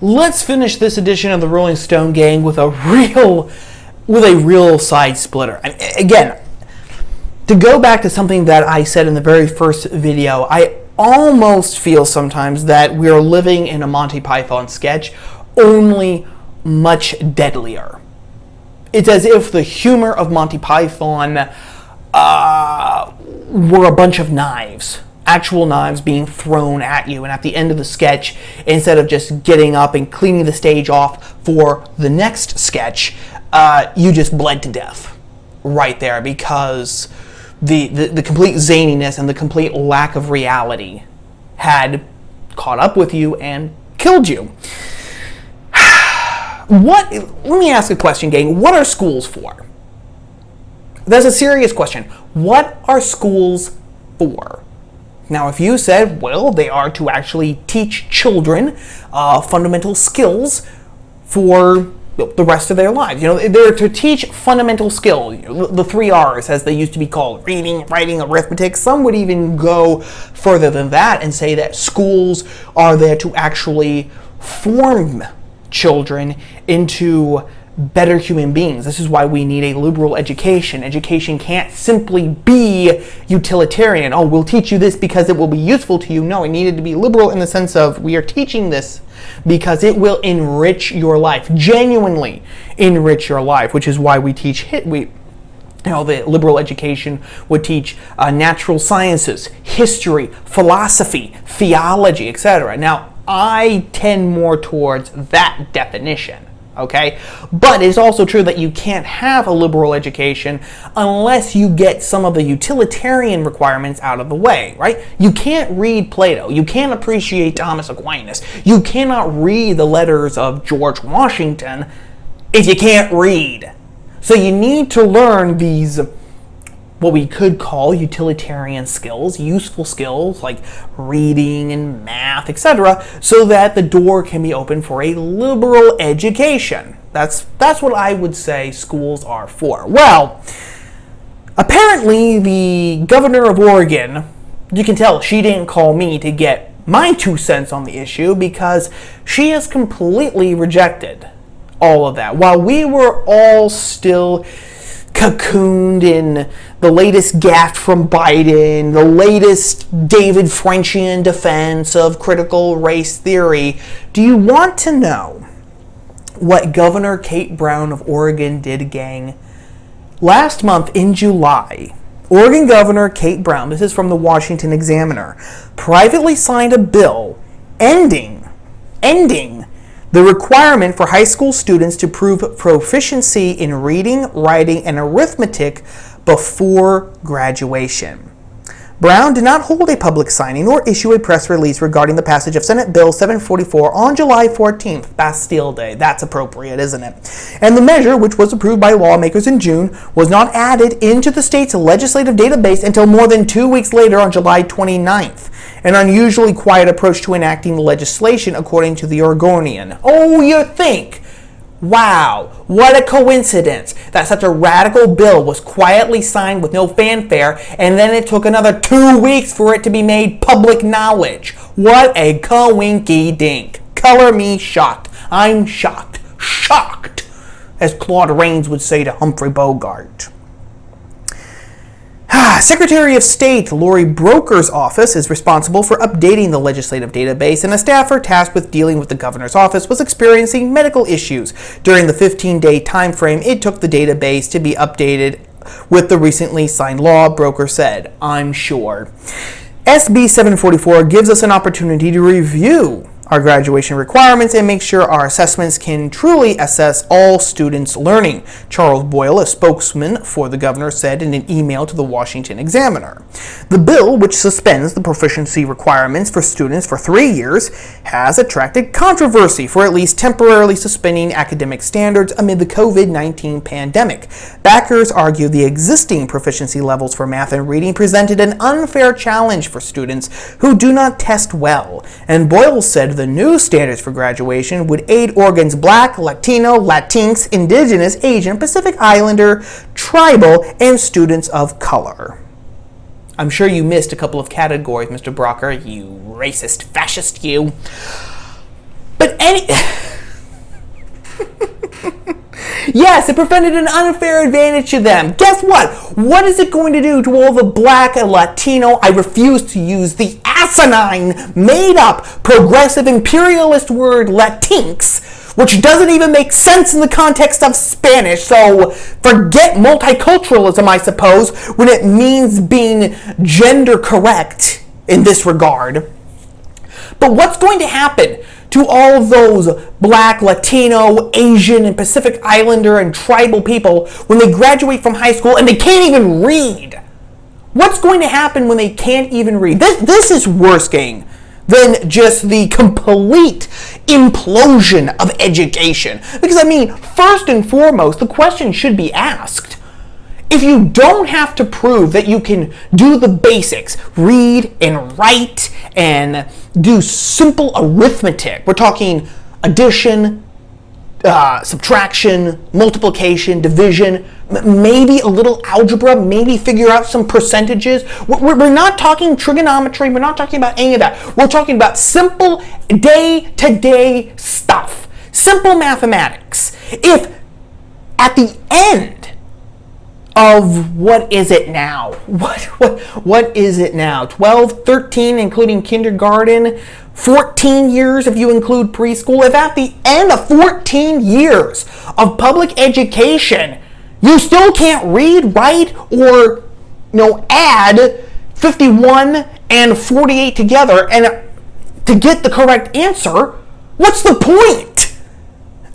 let's finish this edition of the Rolling Stone Gang with a real side splitter. Again, to go back to something that I said in the very first video, I almost feel sometimes that we're living in a Monty Python sketch, only much deadlier. It's as if the humor of Monty Python were a bunch of knives, actual knives being thrown at you, and at the end of the sketch, instead of just getting up and cleaning the stage off for the next sketch, you just bled to death right there, because the complete zaniness and the complete lack of reality had caught up with you and killed you. Let me ask a question, gang. What are schools for? That's a serious question. What are schools for? Now, if you said, well, they are to actually teach children fundamental skills for the rest of their lives. They're to teach fundamental skills, the 3 R's, as they used to be called: reading, writing, arithmetic. Some would even go further than that and say that schools are there to actually form children into better human beings. This is why we need a liberal education. Education can't simply be utilitarian. Oh, we'll teach you this because it will be useful to you. No, it needed to be liberal in the sense of, we are teaching this because it will enrich your life, genuinely enrich your life, which is why we teach the liberal education would teach natural sciences, history, philosophy, theology, etc. Now, I tend more towards that definition. Okay, but it's also true that you can't have a liberal education unless you get some of the utilitarian requirements out of the way, right? You can't read Plato. You can't appreciate Thomas Aquinas. You cannot read the letters of George Washington if you can't read. So you need to learn these, what we could call utilitarian skills, useful skills like reading and math, etc., so that the door can be open for a liberal education. That's what I would say schools are for. Well, apparently the governor of Oregon, you can tell she didn't call me to get my 2 cents on the issue, because she has completely rejected all of that. While we were all still cocooned in the latest gaffe from Biden, the latest David Frenchian defense of critical race theory, do you want to know what Governor Kate Brown of Oregon did, gang? Last month in July, Oregon Governor Kate Brown, this is from the Washington Examiner, privately signed a bill ending the requirement for high school students to prove proficiency in reading, writing, and arithmetic before graduation. Brown did not hold a public signing nor issue a press release regarding the passage of Senate Bill 744 on July 14th, Bastille Day. That's appropriate, isn't it? And the measure, which was approved by lawmakers in June, was not added into the state's legislative database until more than 2 weeks later on July 29th. An unusually quiet approach to enacting the legislation, according to the Oregonian. Oh, you think? Wow, what a coincidence that such a radical bill was quietly signed with no fanfare, and then it took another 2 weeks for it to be made public knowledge. What a coinky-dink. Color me shocked. I'm shocked. Shocked, as Claude Rains would say to Humphrey Bogart. Secretary of State Lori Broker's office is responsible for updating the legislative database, and a staffer tasked with dealing with the governor's office was experiencing medical issues during the 15-day time frame it took the database to be updated with the recently signed law, Broker said. I'm sure. SB 744 gives us an opportunity to review our graduation requirements and make sure our assessments can truly assess all students' learning, Charles Boyle, a spokesman for the governor, said in an email to the Washington Examiner. The bill, which suspends the proficiency requirements for students for 3 years, has attracted controversy for at least temporarily suspending academic standards amid the COVID-19 pandemic. Backers argue the existing proficiency levels for math and reading presented an unfair challenge for students who do not test well, and Boyle said the new standards for graduation would aid Oregon's Black, Latino, Latinx, Indigenous, Asian, Pacific Islander, Tribal, and students of color. I'm sure you missed a couple of categories, Mr. Brocker, you racist fascist, you. But yes, it presented an unfair advantage to them. Guess what? What is it going to do to all the Black and Latino, I refuse to use the asinine, made-up, progressive, imperialist word Latinx, which doesn't even make sense in the context of Spanish, so forget multiculturalism, I suppose, when it means being gender correct in this regard. But what's going to happen to all of those Black, Latino, Asian, and Pacific Islander and tribal people when they graduate from high school and they can't even read? What's going to happen when they can't even read? This is worse, gang, than just the complete implosion of education. Because, I mean, first and foremost, the question should be asked. If you don't have to prove that you can do the basics, read and write and do simple arithmetic, we're talking addition, subtraction, multiplication, division, maybe a little algebra, maybe figure out some percentages. We're not talking trigonometry, we're not talking about any of that. We're talking about simple day-to-day stuff, simple mathematics. If at the end of what is it now? What is it now? 12, 13, including kindergarten, 14 years if you include preschool. If at the end of 14 years of public education, you still can't read, write, or add 51 and 48 together and to get the correct answer, what's the point?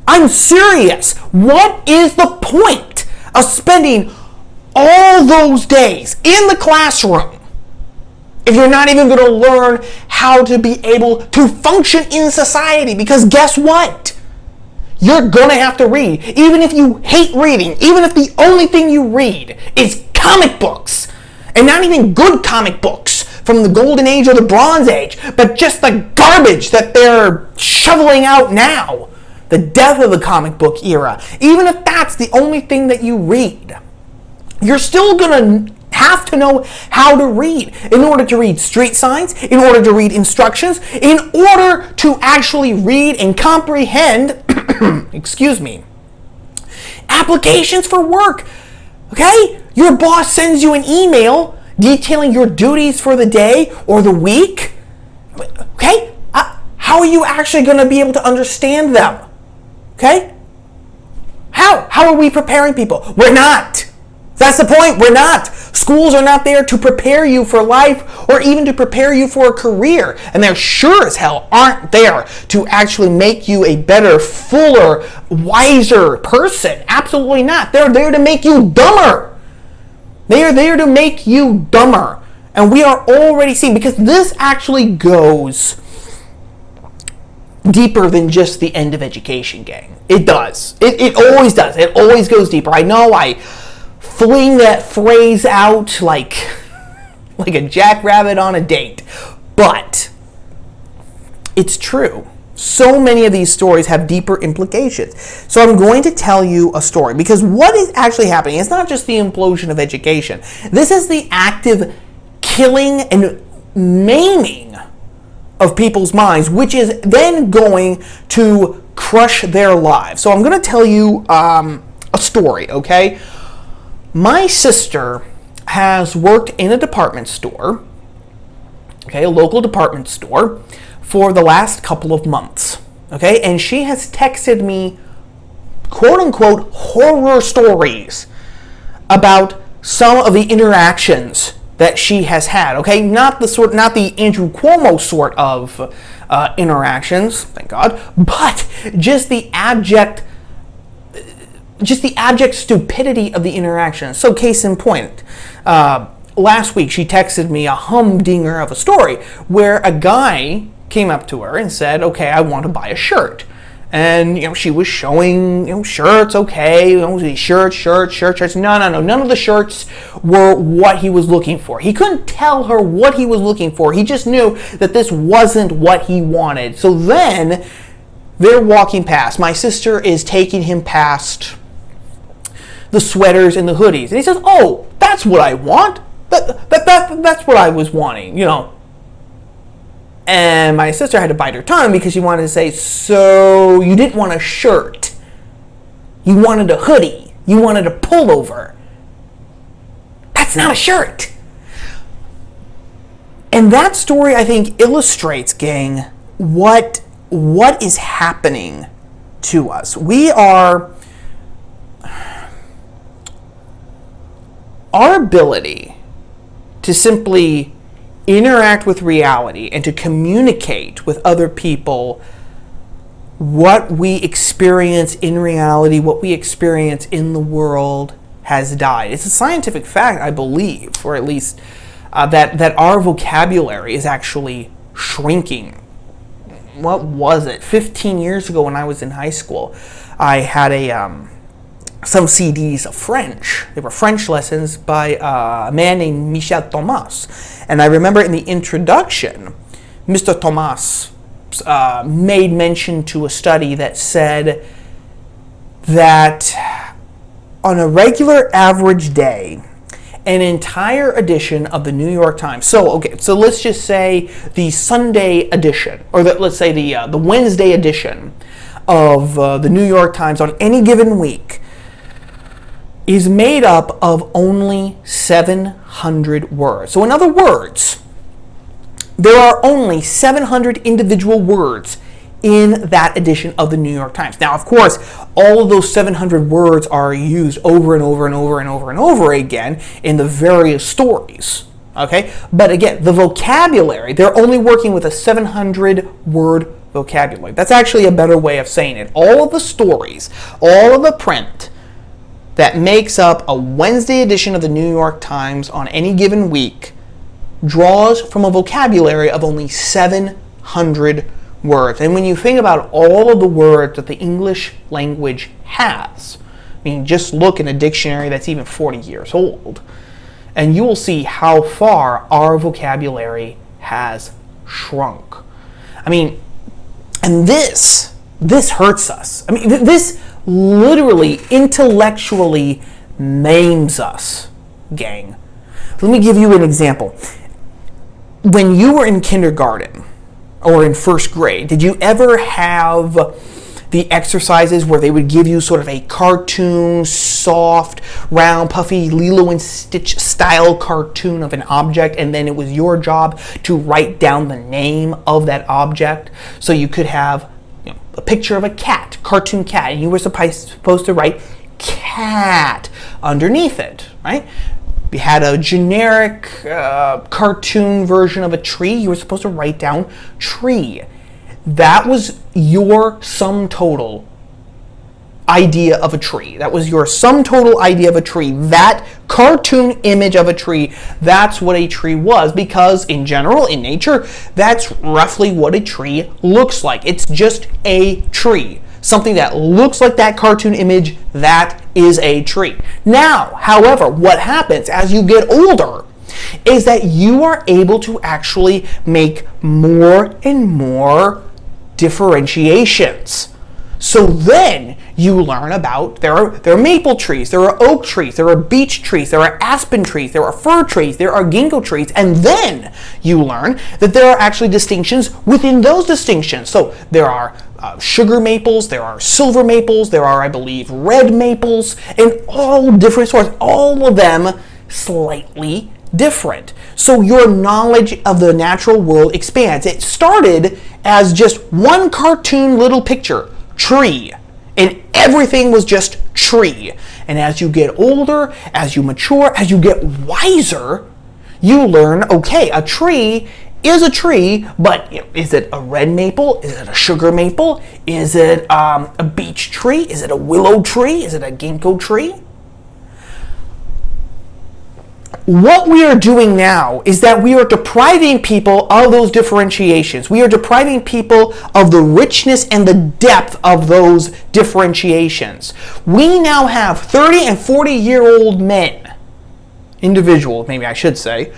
I'm serious. What is the point of spending all those days in the classroom if you're not even going to learn how to be able to function in society? Because guess what? You're going to have to read. Even if you hate reading, even if the only thing you read is comic books, and not even good comic books from the Golden Age or the Bronze Age, but just the garbage that they're shoveling out now, the death of the comic book era. Even if that's the only thing that you read, you're still going to have to know how to read in order to read street signs, in order to read instructions, in order to actually read and comprehend, excuse me, applications for work. Okay? Your boss sends you an email detailing your duties for the day or the week. Okay? How are you actually going to be able to understand them? Okay? How are we preparing people? We're not. That's the point. We're not. Schools are not there to prepare you for life or even to prepare you for a career. And they sure as hell aren't there to actually make you a better, fuller, wiser person. Absolutely not. They're there to make you dumber. They are there to make you dumber. And we are already seeing, because this actually goes deeper than just the end of education, gang. It does. It always does. It always goes deeper. I know I fling that phrase out like a jackrabbit on a date, but it's true. So many of these stories have deeper implications. So I'm going to tell you a story, because what is actually happening, it's not just the implosion of education. This is the active killing and maiming of people's minds, which is then going to crush their lives. So I'm going to tell you a story, okay? My sister has worked in a department store, okay, a local department store, for the last couple of months, okay? And she has texted me, quote-unquote, horror stories about some of the interactions that she has had, okay? Not the Andrew Cuomo sort of interactions, thank God, but just the abject stupidity of the interaction. So case in point, last week she texted me a humdinger of a story where a guy came up to her and said, okay, I want to buy a shirt. And, she was showing, shirts, okay, shirts. No, none of the shirts were what he was looking for. He couldn't tell her what he was looking for. He just knew that this wasn't what he wanted. So then they're walking past. My sister is taking him past the sweaters and the hoodies. And he says, oh, that's what I want. That's what I was wanting, And my sister had to bite her tongue because she wanted to say, so you didn't want a shirt. You wanted a hoodie. You wanted a pullover. That's not a shirt. And that story, I think, illustrates, gang, what is happening to us. Our ability to simply interact with reality and to communicate with other people what we experience in reality, what we experience in the world, has died. It's a scientific fact, I believe, or at least that our vocabulary is actually shrinking. What was it? 15 years ago when I was in high school, I had some CDs of French. They were French lessons by a man named Michel Thomas. And I remember in the introduction, Mr. Thomas made mention to a study that said that on a regular average day, an entire edition of the New York Times. So let's just say the Sunday edition, or let's say the Wednesday edition of the New York Times on any given week is made up of only 700 words. So in other words, there are only 700 individual words in that edition of the New York Times. Now, of course, all of those 700 words are used over and over and over and over and over again in the various stories. Okay? But again, the vocabulary, they're only working with a 700-word vocabulary. That's actually a better way of saying it. All of the stories, all of the print that makes up a Wednesday edition of the New York Times on any given week draws from a vocabulary of only 700 words. And when you think about all of the words that the English language has, I mean, just look in a dictionary that's even 40 years old, and you will see how far our vocabulary has shrunk. I mean, and this hurts us. I mean, this literally, intellectually maims us, gang. Let me give you an example. When you were in kindergarten or in first grade, did you ever have the exercises where they would give you sort of a cartoon, soft, round, puffy, Lilo and Stitch style cartoon of an object, and then it was your job to write down the name of that object? So you could have a picture of a cat, cartoon cat, and you were supposed to write cat underneath it, right? You had a generic cartoon version of a tree, you were supposed to write down tree. That was your sum total idea of a tree. That was your sum total idea of a tree. That cartoon image of a tree, that's what a tree was, because in general, in nature, that's roughly what a tree looks like. It's just a tree. Something that looks like that cartoon image, that is a tree. Now, however, what happens as you get older is that you are able to actually make more and more differentiations. So then you learn about there are maple trees, there are oak trees, there are beech trees, there are aspen trees, there are fir trees, there are ginkgo trees, and then you learn that there are actually distinctions within those distinctions. So there are sugar maples, there are silver maples, there are, I believe, red maples, and all different sorts, all of them slightly different. So your knowledge of the natural world expands. It started as just one cartoon little picture, tree, and everything was just tree. And as you get older, as you mature, as you get wiser, you learn, okay, a tree is a tree, but is it a red maple? Is it a sugar maple? Is it a beech tree? Is it a willow tree? Is it a ginkgo tree? What we are doing now is that we are depriving people of those differentiations. We are depriving people of the richness and the depth of those differentiations. We now have 30 and 40-year-old men, individuals, maybe I should say,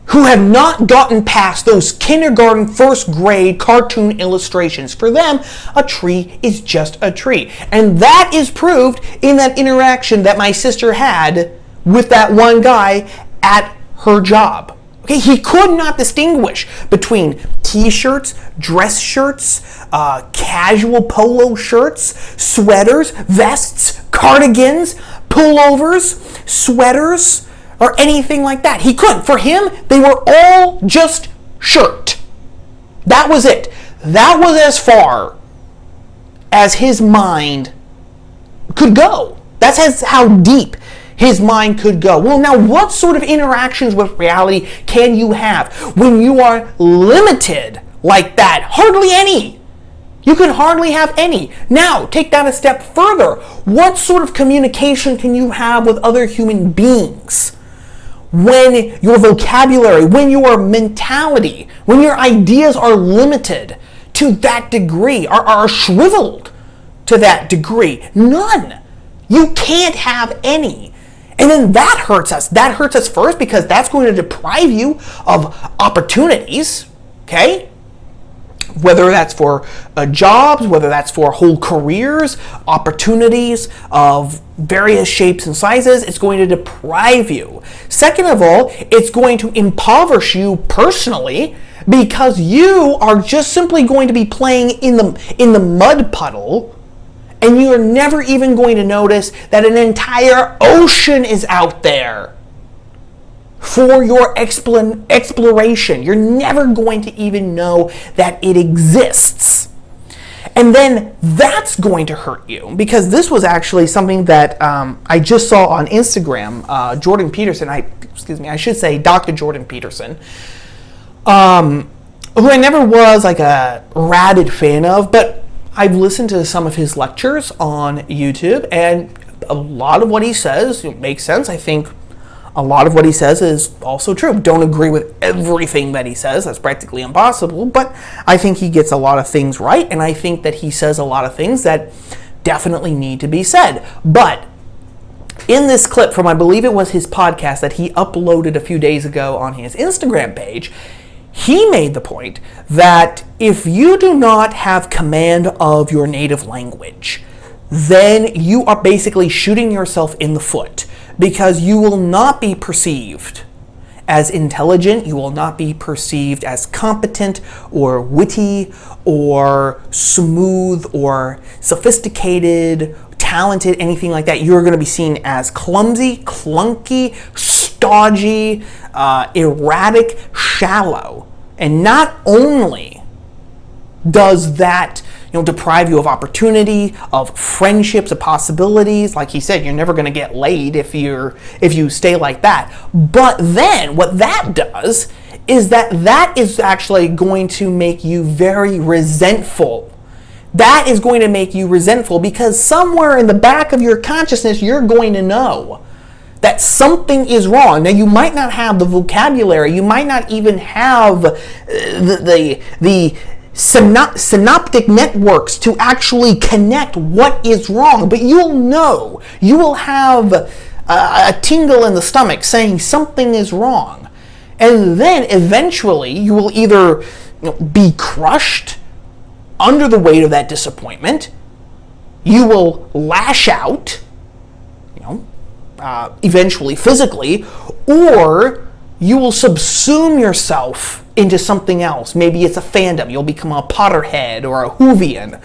who have not gotten past those kindergarten, first grade cartoon illustrations. For them, a tree is just a tree. And that is proved in that interaction that my sister had with that one guy at her job. Okay, he could not distinguish between t-shirts, dress shirts, casual polo shirts, sweaters, vests, cardigans, pullovers, sweaters, or anything like that. He couldn't. For him, they were all just shirt. That was it. That was as far as his mind could go. That's how deep his mind could go. Well, now what sort of interactions with reality can you have when you are limited like that? Hardly any. You can hardly have any. Now, take that a step further. What sort of communication can you have with other human beings when your vocabulary, when your mentality, when your ideas are limited to that degree, are shriveled to that degree? None. You can't have any. And then that hurts us. That hurts us first because that's going to deprive you of opportunities, okay? Whether that's for jobs, whether that's for whole careers, opportunities of various shapes and sizes, it's going to deprive you. Second of all, it's going to impoverish you personally because you are just simply going to be playing in the mud puddle, and you are never even going to notice that an entire ocean is out there for your exploration. You're never going to even know that it exists. And then that's going to hurt you, because this was actually something that I just saw on Instagram. Jordan Peterson, I should say Dr. Jordan Peterson, who I never was like a rabid fan of, but I've listened to some of his lectures on YouTube, and a lot of what he says makes sense. I think a lot of what he says is also true. Don't agree with everything that he says. That's practically impossible, but I think he gets a lot of things right, and I think that he says a lot of things that definitely need to be said. But in this clip from, I believe it was his podcast that he uploaded a few days ago on his Instagram page, he made the point that if you do not have command of your native language, then you are basically shooting yourself in the foot, because you will not be perceived as intelligent, you will not be perceived as competent or witty or smooth or sophisticated, talented, anything like that. You're going to be seen as clumsy, clunky, stodgy, erratic, shallow. And not only does that deprive you of opportunity, of friendships, of possibilities. Like he said, you're never going to get laid if you stay like that. But then what that does is that is actually going to make you very resentful. That is going to make you resentful because somewhere in the back of your consciousness, you're going to know that something is wrong. Now, you might not have the vocabulary, you might not even have the synaptic networks to actually connect what is wrong, but you'll know. You will have a tingle in the stomach saying something is wrong. And then eventually you will either be crushed under the weight of that disappointment, you will lash out, eventually physically, or you will subsume yourself into something else. Maybe it's a fandom. You'll become a Potterhead or a Whovian.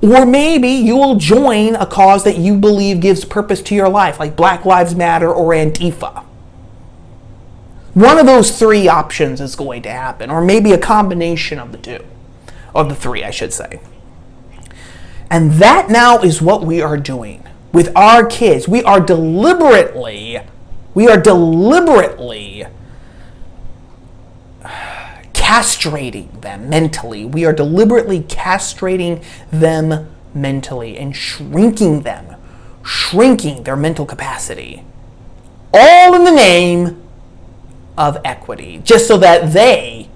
Or maybe you will join a cause that you believe gives purpose to your life, like Black Lives Matter or Antifa. One of those three options is going to happen, or maybe a combination of the two, of the three, I should say. And that now is what we are doing with our kids. We are deliberately castrating them mentally. We are deliberately castrating them mentally and shrinking their mental capacity. All in the name of equity. Just so that they,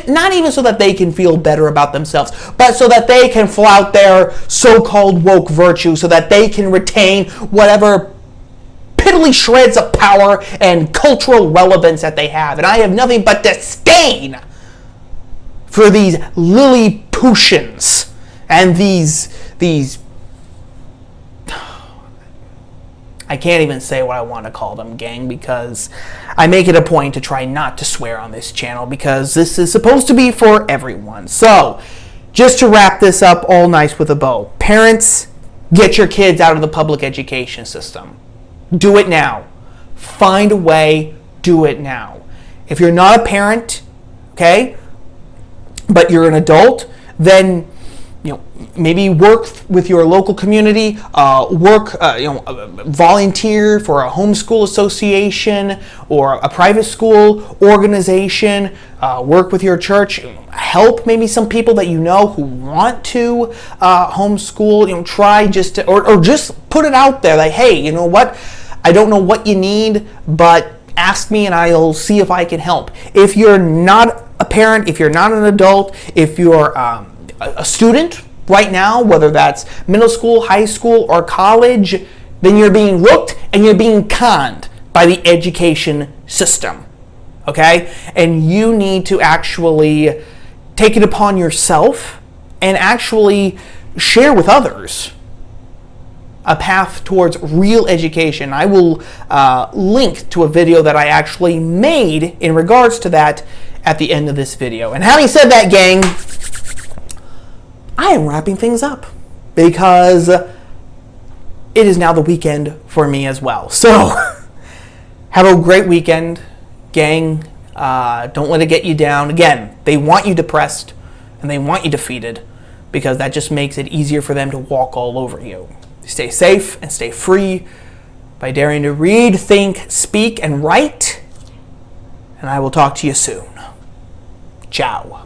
not even so that they can feel better about themselves, but so that they can flout their so-called woke virtue, so that they can retain whatever piddly shreds of power and cultural relevance that they have. And I have nothing but disdain for these Lilliputians and these I can't even say what I want to call them, gang, because I make it a point to try not to swear on this channel because this is supposed to be for everyone. So, just to wrap this up all nice with a bow, parents, get your kids out of the public education system. Do it now. Find a way, do it now. If you're not a parent, okay, but you're an adult, then maybe work with your local community, volunteer for a homeschool association or a private school organization, work with your church, help maybe some people that you know who want to homeschool, try just to, or just put it out there like, hey, you know what, I don't know what you need, but ask me and I'll see if I can help. If you're not a parent, if you're not an adult, if you're a student right now, whether that's middle school, high school, or college, then you're being rooked and you're being conned by the education system, okay? And you need to actually take it upon yourself and actually share with others a path towards real education. I will link to a video that I actually made in regards to that at the end of this video. And having said that, gang, I am wrapping things up because it is now the weekend for me as well. So have a great weekend, gang. Don't let it get you down. Again, they want you depressed and they want you defeated because that just makes it easier for them to walk all over you. Stay safe and stay free by daring to read, think, speak, and write. And I will talk to you soon. Ciao.